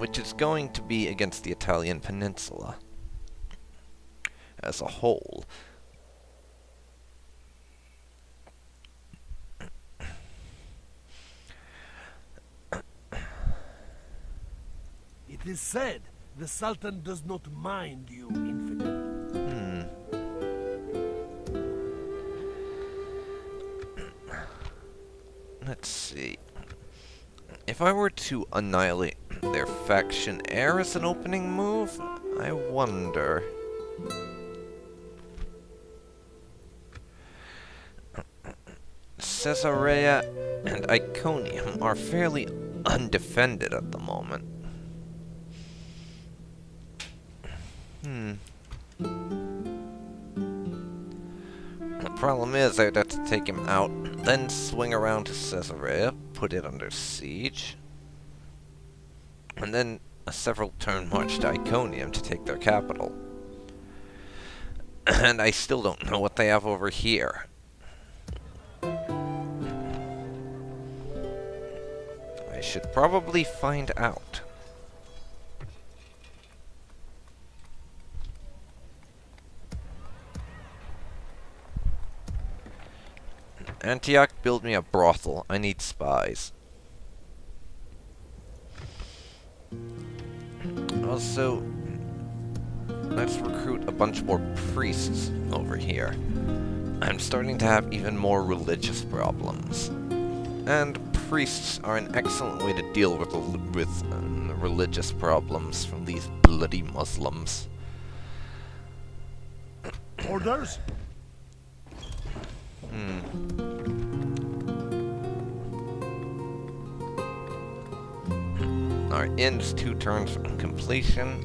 which is going to be against the Italian peninsula as a whole. It is said the Sultan does not mind you, infidel. Let's see. If I were to annihilate their faction heir as an opening move, I wonder. Caesarea and Iconium are fairly undefended at the moment. The problem is I'd have to take him out, then swing around to Caesarea, put it under siege, and then a several turn march to Iconium to take their capital. And I still don't know what they have over here. I should probably find out. Antioch, build me a brothel. I need spies. Also, let's recruit a bunch more priests over here. I'm starting to have even more religious problems. And priests are an excellent way to deal with religious problems from these bloody Muslims. Orders? Our end's 2 turns from completion.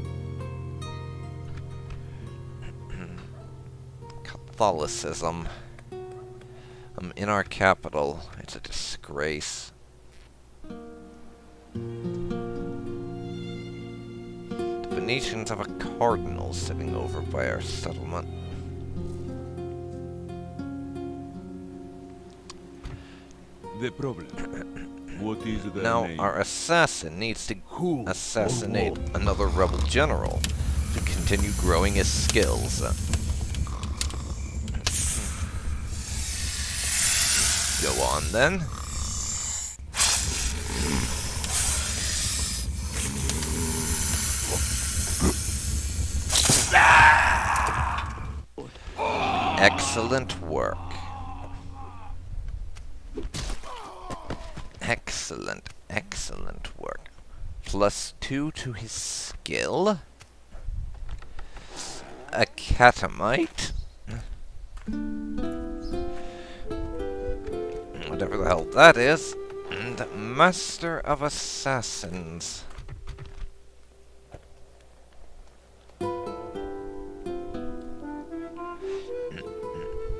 Catholicism. In our capital. It's a disgrace. The Venetians have a cardinal sitting over by our settlement. The problem. What is the Now, name? our assassin needs to assassinate another rebel general to continue growing his skills. Go on, then. Excellent work. Excellent work. +2 to his skill. A catamite. Whatever the hell that is. And Master of Assassins.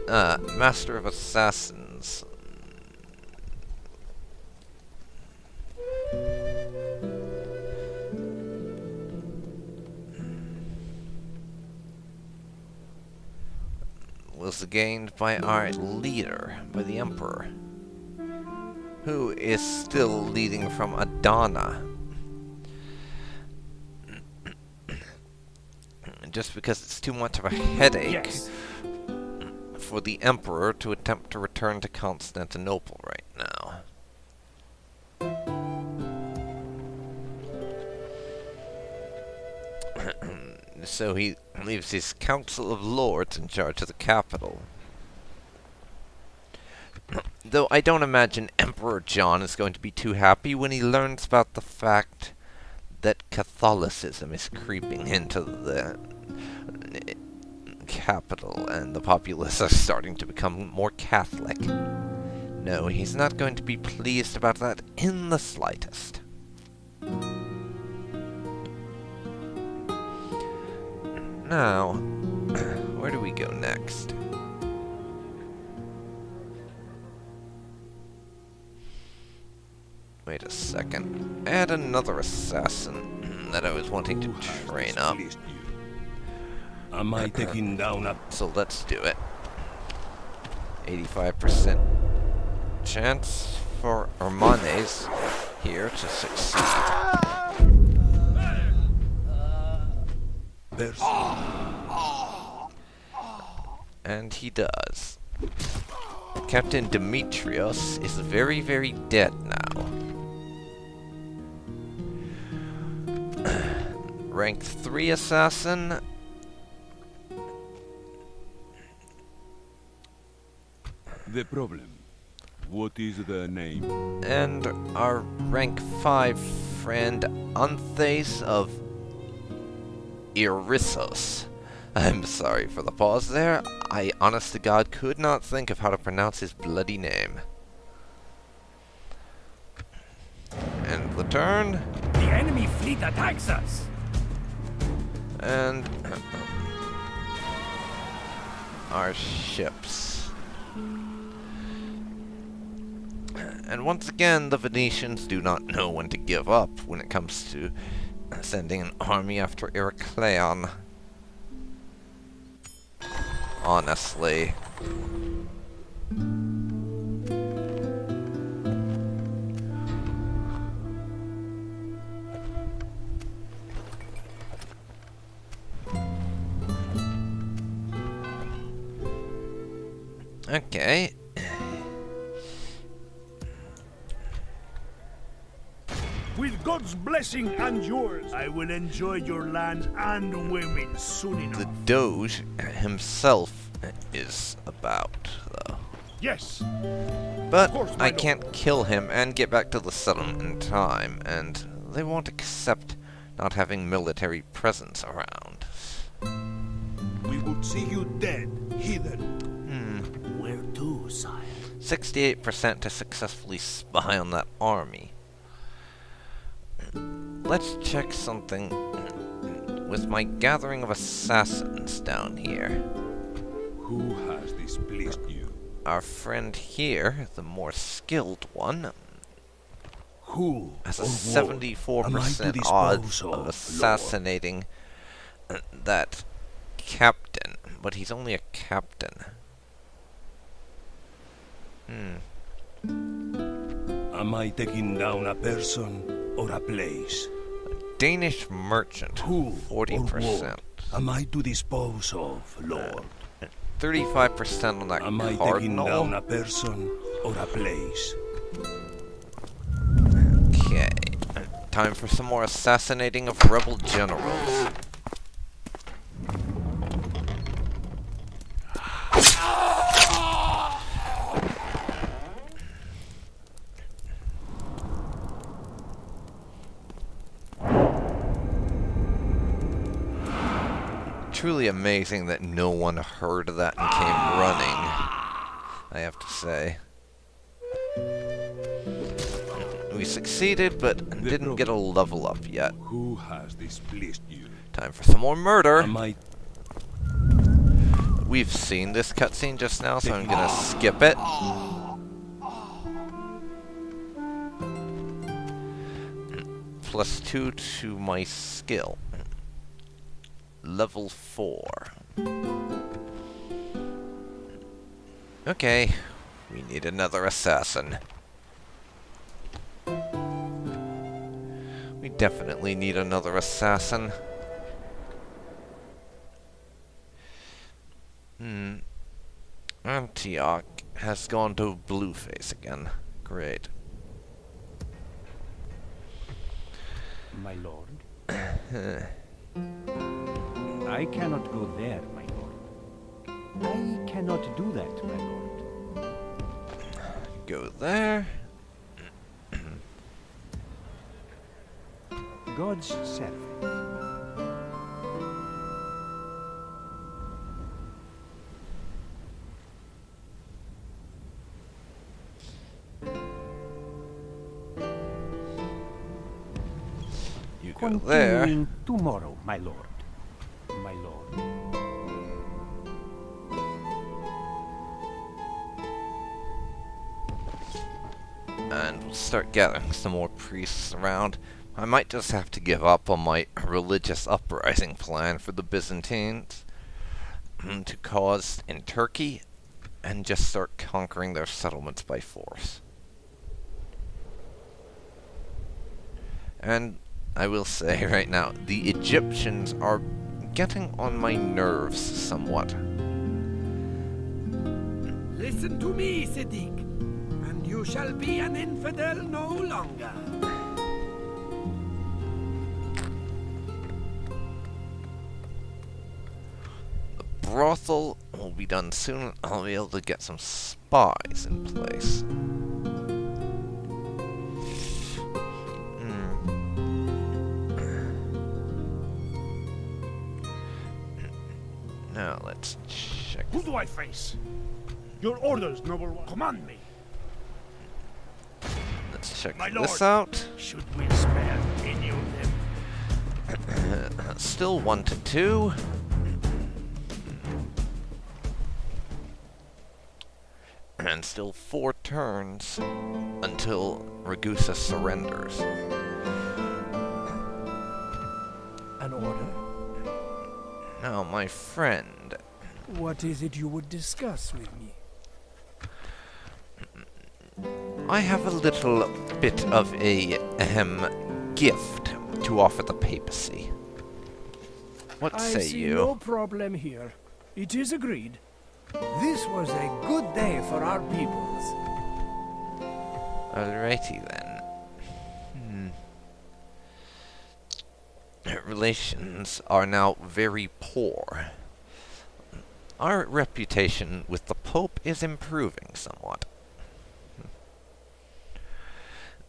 Master of Assassins. Was gained by our leader, by the Emperor, who is still leading from Adana. Just because it's too much of a headache for the Emperor to attempt to return to Constantinople right now. So he leaves his Council of Lords in charge of the capital. Though I don't imagine Emperor John is going to be too happy when he learns about the fact that Catholicism is creeping into the capital and the populace are starting to become more Catholic. No, he's not going to be pleased about that in the slightest. Now, where do we go next? Wait a second. Add another assassin that I was wanting to train up. Am I taking down a... So let's do it. 85% chance for Hermanes here to succeed. person. And he does. Captain Demetrios is very, very dead now. Rank 3 assassin. The problem. What is the name? And our rank 5 friend Anthes of Irissos. I'm sorry for the pause there. I, honest to God, could not think of how to pronounce his bloody name. And the turn. The enemy fleet attacks us! And our ships. And once again, the Venetians do not know when to give up when it comes to sending an army after Heracleon. Honestly. Okay. With God's blessing and yours, I will enjoy your land and women soon enough. The Doge himself is about, though. Yes. But Of course, my I lord. can't kill him and get back to the settlement in time, and they won't accept not having military presence around. We would see you dead, heathen. Where to, sire? 68% to successfully spy on that army. Let's check something with my gathering of assassins down here. Who has displeased you? Our friend here, the more skilled one, Who has a or what 74% dispose odds of, of Lord? assassinating that captain, but he's only a captain. Am I taking down a person or a place? Danish merchant, Who or 40%. what am I to dispose of, Lord? 35% on that Am I taking down cardinal. a person or a place? Okay, time for some more assassinating of rebel generals. Truly amazing that no one heard that and came running, I have to say. We succeeded, but didn't get a level up yet. Who has displeased you? Time for some more murder. Am I We've seen this cutscene just now, so I'm gonna skip it. +2 to my skill. Level 4. Okay, we need another assassin. We definitely need another assassin. Antioch has gone to Blueface again. Great. My lord? I cannot go there, my lord. I cannot do that, my lord. Go there. God's servant. You go there. Continuing tomorrow, my lord. My lord. And we'll start gathering some more priests around. I might just have to give up on my religious uprising plan for the Byzantines to cause in Turkey and just start conquering their settlements by force. And I will say right now, the Egyptians are getting on my nerves somewhat. Listen to me, Siddiq, and you shall be an infidel no longer. The brothel will be done soon, and I'll be able to get some spies in place. Now let's check. Who do I face? Your orders, noble one. Command me. Let's check My this lord. out. Should we spare any of them? Still 1 to 2. And still 4 turns until Ragusa surrenders. An order? Now, my friend, What is it you would discuss with me? I have a little bit of a gift to offer the papacy. What I say see you? no problem here. It is agreed. This was a good day for our peoples. Alrighty then. Relations are now very poor. Our reputation with the Pope is improving somewhat.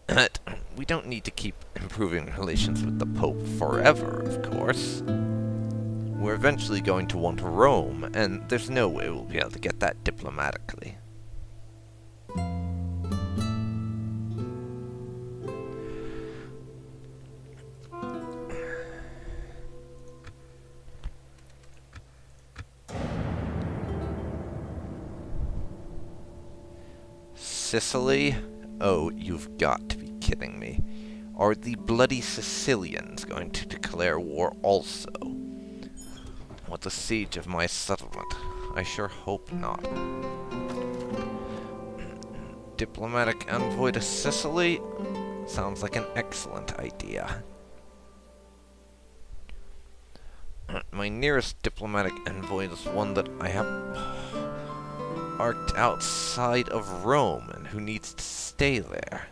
But we don't need to keep improving relations with the Pope forever, of course. We're eventually going to want Rome, and there's no way we'll be able to get that diplomatically. Sicily? Oh, you've got to be kidding me. Are the bloody Sicilians going to declare war also? With the siege of my settlement? I sure hope not. Diplomatic envoy to Sicily? Sounds like an excellent idea. My nearest diplomatic envoy is one that I have arced outside of Rome and who needs to stay there.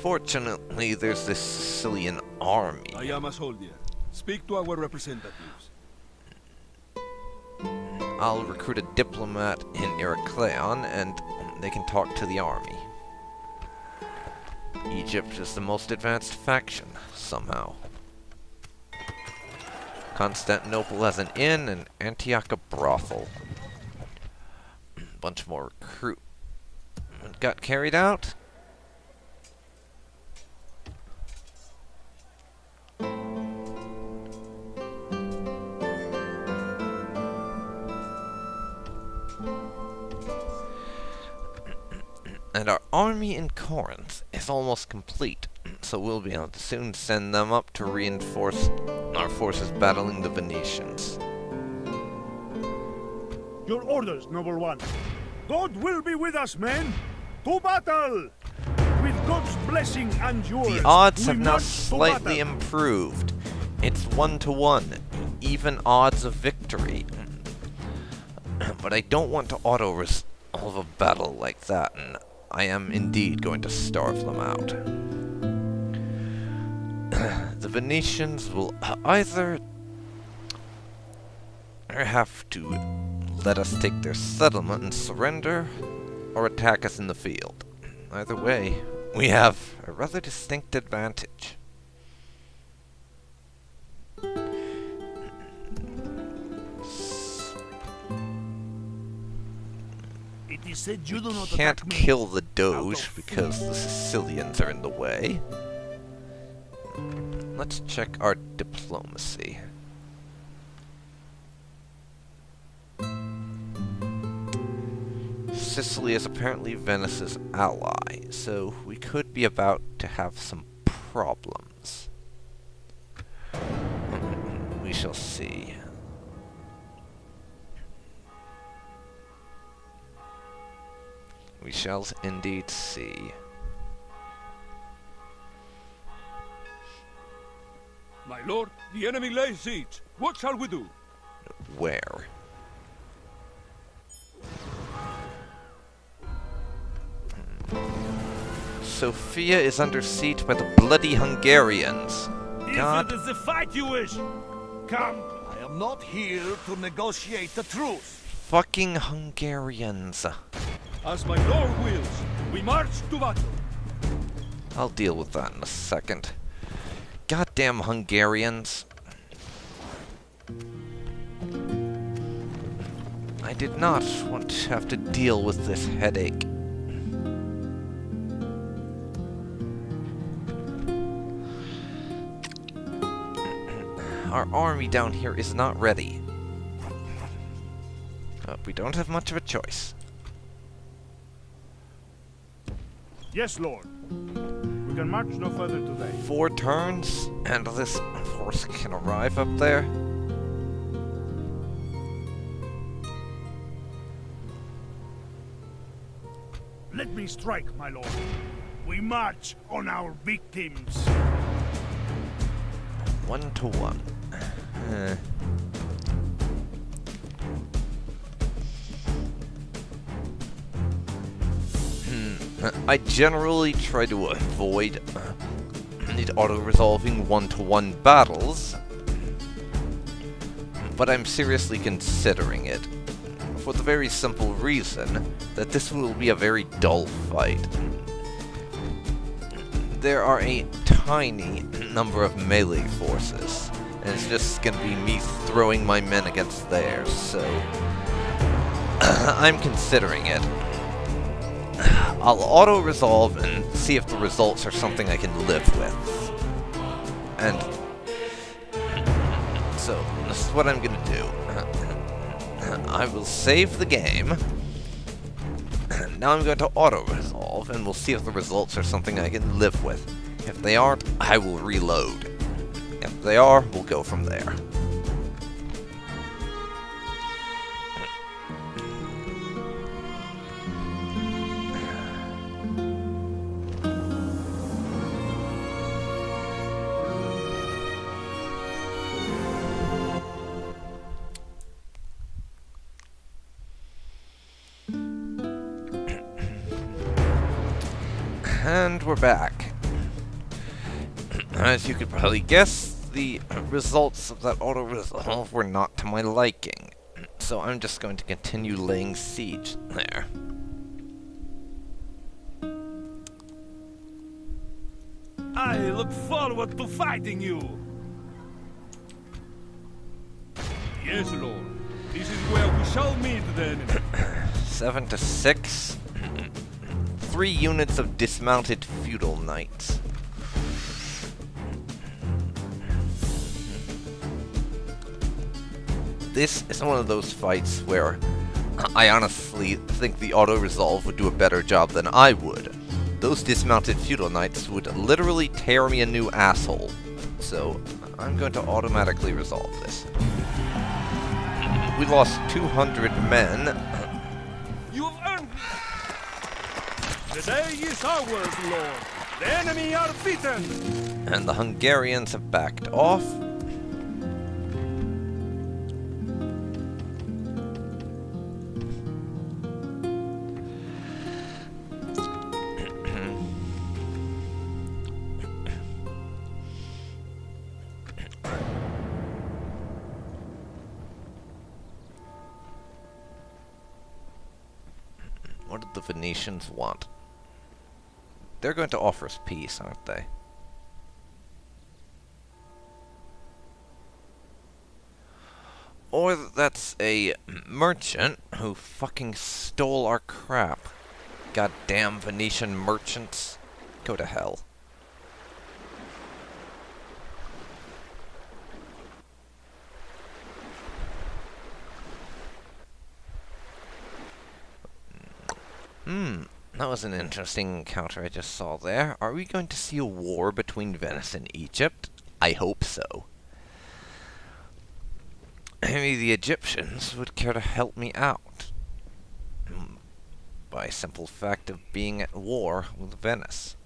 Fortunately, there's this Sicilian army. I am a soldier. Speak to our representatives. I'll recruit a diplomat in Heracleon, and they can talk to the army. Egypt is the most advanced faction, somehow. Constantinople has an inn, and Antioch a brothel. Bunch more recruit got carried out. And our army in Corinth is almost complete, so we'll be able to soon send them up to reinforce our forces battling the Venetians. Your orders, noble one. God will be with us, men. To battle! With God's blessing and yours. The odds we have now march to slightly battle. improved. It's 1 to 1, even odds of victory. But I don't want to auto-resolve a battle like that, and I am indeed going to starve them out. The Venetians will either have to let us take their settlement and surrender, or attack us in the field. Either way, we have a rather distinct advantage. It is said you do not Can't attack me. kill the Doge Out of because the Sicilians are in the way. Let's check our diplomacy. Sicily is apparently Venice's ally, so we could be about to have some problems. We shall see. We shall indeed see. My lord, the enemy lays siege. What shall we do? Where? Sofia is under siege by the bloody Hungarians. God. If it is the fight you wish, come. I am not here to negotiate the truce. Fucking Hungarians. As my lord wills, we march to battle. I'll deal with that in a second. Goddamn Hungarians. I did not want to have to deal with this headache. Our army down here is not ready. But we don't have much of a choice. Yes, Lord. We can march no further today. 4 turns, and this force can arrive up there. Let me strike, my lord. We march on our victims. 1-to-1. I generally try to avoid the auto-resolving 1-to-1 battles, but I'm seriously considering it, for the very simple reason that this will be a very dull fight. There are a tiny number of melee forces, and it's just gonna be me throwing my men against theirs, so I'm considering it. I'll auto-resolve and see if the results are something I can live with. And so, this is what I'm gonna do. I will save the game. Now I'm going to auto-resolve, and we'll see if the results are something I can live with. If they aren't, I will reload. If they are, we'll go from there. And we're back. As you could probably guess, the results of that auto-resolve were not to my liking. So I'm just going to continue laying siege there. I look forward to fighting you. Yes, lord. This is where we shall meet the enemy. 7-6. 3 units of dismounted feudal knights. This is one of those fights where I honestly think the auto-resolve would do a better job than I would. Those dismounted feudal knights would literally tear me a new asshole. So I'm going to automatically resolve this. We lost 200 men. You have earned. The day is ours, lord. The enemy are beaten. And the Hungarians have backed off. What did the Venetians want? They're going to offer us peace, aren't they? Or that's a merchant who fucking stole our crap. Goddamn Venetian merchants. Go to hell. That was an interesting encounter I just saw there. Are we going to see a war between Venice and Egypt? I hope so. Maybe the Egyptians would care to help me out. By simple fact of being at war with Venice.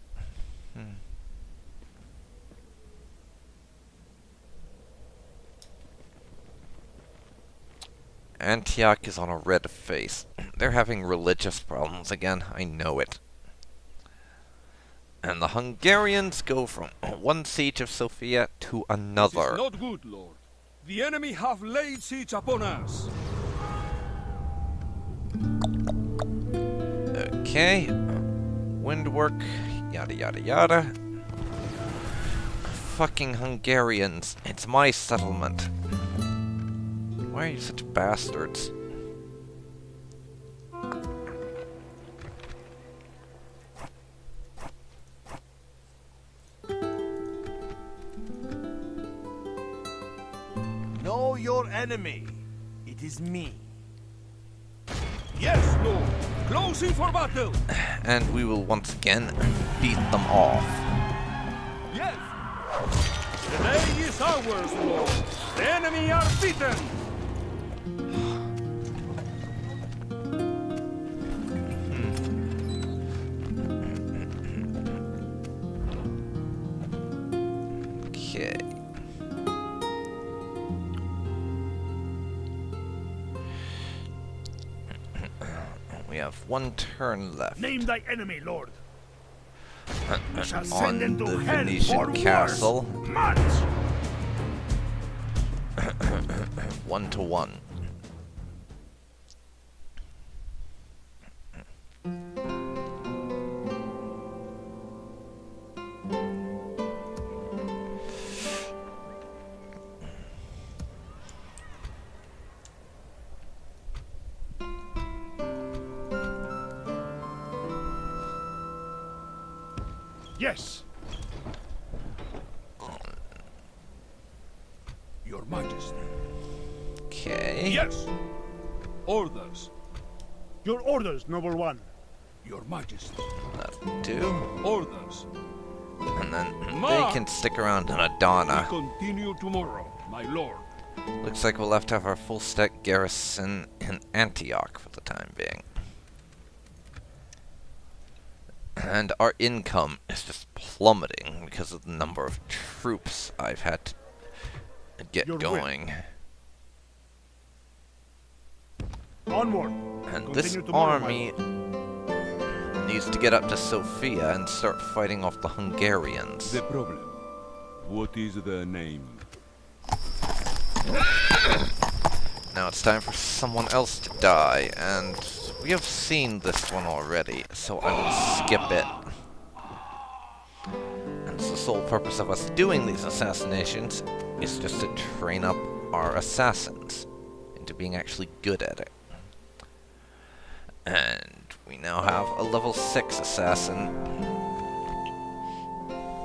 Antioch is on a red face. They're having religious problems again, I know it. And the Hungarians go from one siege of Sofia to This another. is not good, Lord. The enemy have laid siege upon us. Okay. Windwork, yada yada yada. Fucking Hungarians. It's my settlement. Why are you such bastards? Know your enemy. It is me. Yes, Lord. Closing for battle. And we will once again beat them off. Yes. The day is ours, Lord. The enemy are beaten. Okay. We have one turn left. Name thy enemy, Lord. We shall send On them to the hell Venetian or castle. worse. March! 1-1. Yes. Your Majesty. Okay. Yes. Orders. Your orders, noble one. Your Majesty. That'll do. Orders. And then Ma! they can stick around in Adana. We continue tomorrow, my lord. Looks like we'll have to have our full stack garrison in Antioch for the time being. And our income is just plummeting because of the number of troops I've had to get Your will. going. Onward. And this Continue tomorrow, my army needs to get up to Sofia and start fighting off the Hungarians. The problem. What is the name? Now it's time for someone else to die, and we have seen this one already, so I will skip it. And the sole purpose of us doing these assassinations is just to train up our assassins into being actually good at it. And we now have a level 6 assassin.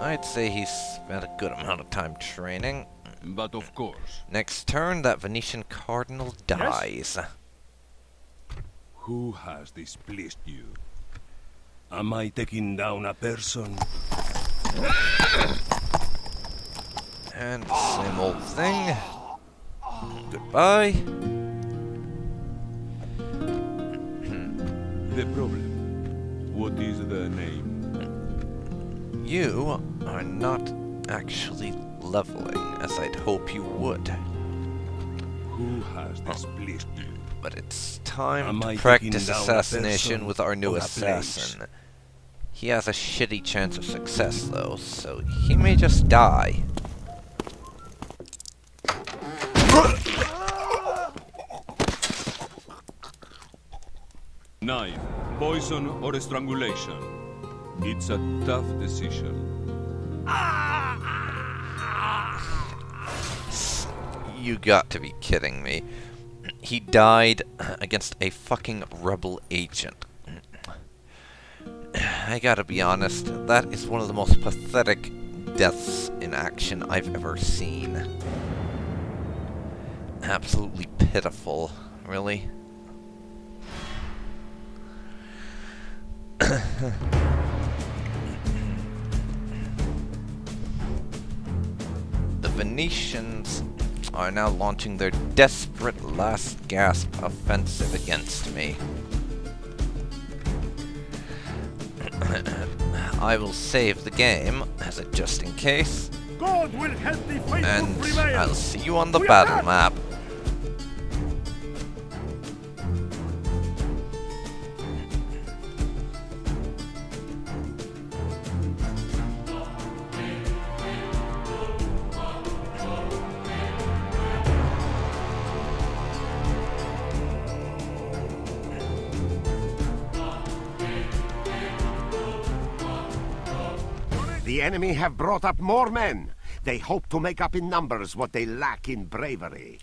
I'd say he's spent a good amount of time training. But of course. Next turn, that Venetian cardinal dies. Who has displeased you? Am I taking down a person? And same old thing. Goodbye. The problem. What is the name? You are not actually leveling as I'd hope you would. Who has displeased you? But it's time Am to I practice taking down a assassination person with our new or a place? assassin. He has a shitty chance of success though, so he may just die. Knife, poison, or strangulation. It's a tough decision. You got to be kidding me. He died against a fucking rebel agent. I gotta be honest, that is one of the most pathetic deaths in action I've ever seen. Absolutely pitiful, really. The Venetians are now launching their desperate last gasp offensive against me. I will save the game as a just in case, God will help the faithful and prevail. I'll see you on the We are battle done. map. The enemy have brought up more men. They hope to make up in numbers what they lack in bravery.